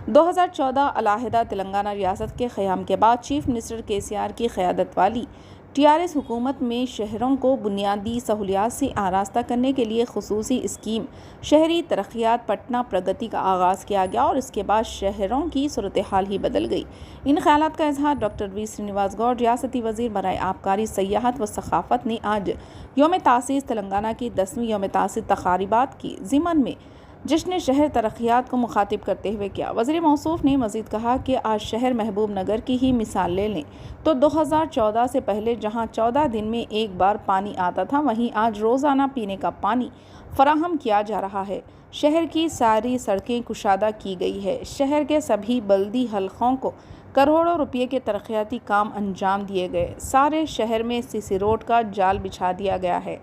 2014 अलहदा तेलंगाना रियासत के क़याम के बाद चीफ मिनिस्टर KCR की क़यादत वाली TRS हुकूमत में शहरों को बुनियादी सहूलियात से आरास्ता करने के लिए खुसूसी स्कीम शहरी तरक्यात पटना प्रगति का आगाज़ किया गया और इसके बाद शहरों की सूरत हाल ही बदल गई। इन ख्यालात का इजहार डॉक्टर V श्रीनिवास गौड़ रियासती वज़ीर बराए आबकारी सयाहत व सखाफ़त ने आज यौम तासीस तेलंगाना की 10वीं यौम तासीस तक़रीबात की ज़िमन में जश्न शहर तरक्यात को मुखातिब करते हुए किया। वज़ीर मौसूफ ने मज़ीद कहा कि आज शहर महबूब नगर की ही मिसाल ले लें तो 2014 से पहले जहां 14 दिन में एक बार पानी आता था, वहीं आज रोज़ाना पीने का पानी फराहम किया जा रहा है। शहर की सारी सड़कें कुशादा की गई है। शहर के सभी बल्दी हलकों को करोड़ों रुपये के तरक्याती काम अंजाम दिए गए। सारे शहर में CC रोड का जाल बिछा दिया गया है।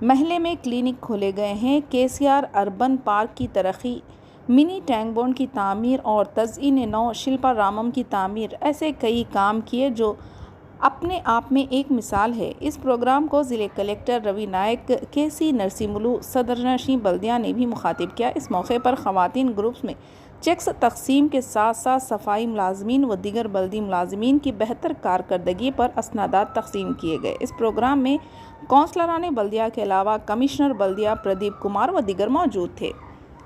महल्ले में क्लिनिक खोले गए हैं। KCR अर्बन पार्क की तरक्की, मिनी टैंक बॉन्ड की तामीर और तज़ीन नौ शिल्पा रामम की तामीर, ऐसे कई काम किए जो अपने आप में एक मिसाल है। इस प्रोग्राम को ज़िले कलेक्टर रवि नायक, KC नरसिमुलु, सदरनशीं बल्दिया ने भी मुखातिब किया। इस मौके पर ख़वातीन ग्रुप्स में चेक्स तकसीम के साथ साथ सफाई मुलाजमीन व दीगर बल्दी मुलाजमीन की बेहतर कारकर्दगी पर असनादात तकसीम किए गए। इस प्रोग्राम में कौंसलरान बल्दिया के अलावा कमिश्नर बल्दिया प्रदीप कुमार व दीगर मौजूद थे।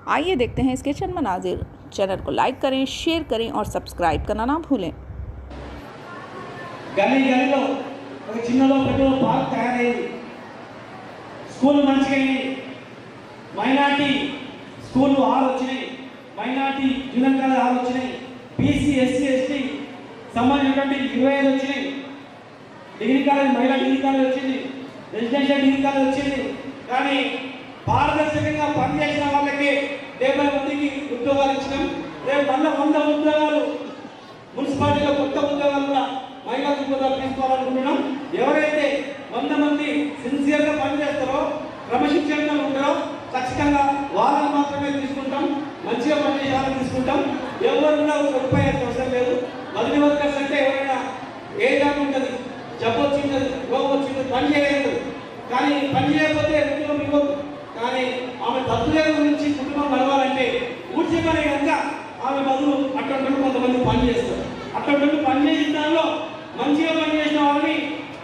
आइए देखते हैं इसके चंद मनाजिर। चैनल को लाइक करें, शेयर करें और सब्सक्राइब करना ना भूलें। गली गलीలో ఒక చిన్నలో పెద్దలో పార్క్ తయారైంది. స్కూల్ మంచిగా అయింది. మైనారిటీ స్కూల్ 6 వచ్చినాయి. మైనారిటీ జూనియర్ కాలేజ్ 6 వచ్చినాయి. BC SC ST సంబంధించినటువంటి 25 వచ్చినాయి. డిగ్రీ కాలేజ్, మహిళా డిగ్రీ కాలేజ్ వచ్చింది. రెసిడెన్షియల్ డిగ్రీ కాలేజ్ వచ్చింది. కానీ పారదర్శకంగా పనిచేసిన వాళ్ళకి 70 మందికి ఉద్యోగాలు ఇచ్చినాం. రేపు మళ్ళీ 100 ఉద్యోగాలు మున్సిపాలిటీలో కొత్త ఉద్యోగాలు కూడా మహిళా ఉద్యోగాలు తీసుకోవాలనుకుంటున్నాం. ఎవరైతే 100 మంది సిన్సియర్గా పనిచేస్తారో, క్రమశిక్షణగా ఉంటారో ఖచ్చితంగా వాళ్ళని మాత్రమే తీసుకుంటాం. మంచిగా పనిచేసే వాళ్ళని తీసుకుంటాం. ఎవరు కూడా ఒక రూపాయి అవసరం లేదు. మధుని వర్కర్స్ అంటే ఎవరైనా ఏ జాబ్ ఉంటుంది, జబ్బు వచ్చింది, రోగం వచ్చింది, పని చేయలేదు. కానీ పని చేయకపోతే ఉద్యోగం ఇవ్వదు. కానీ ఆమె తప్పుల గురించి కుటుంబం నడవాలంటే ఊడ్చే పని కనుక ఆమె బదులు అటువంటి కొంతమంది పని చేస్తారు. అటువంటి పని చేసిన దానిలో మంచిగా పనిచేసిన వాళ్ళని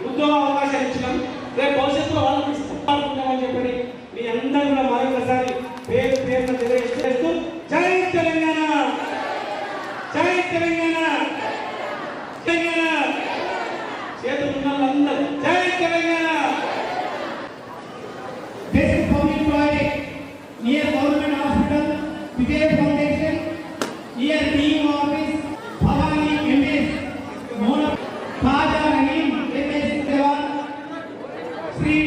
ఉద్యోగ అవకాశాలు ఇచ్చినాం. రేపు భవిష్యత్తులో వాళ్ళకి ఇస్తామని చెప్పి మీ అందరూ కూడా మరొకసారి పేరు పేరున తెలియజేస్తూ జై తెలంగాణ, జై తెలంగాణ, తెలంగాణ చేతులు ఉన్న వాళ్ళందరూ జై Telangana. Basic public project near Government Hospital, Vijay Foundation, near DEO office, Bhavani MS, Mona, Khaja Rahim MS Dewan, Sri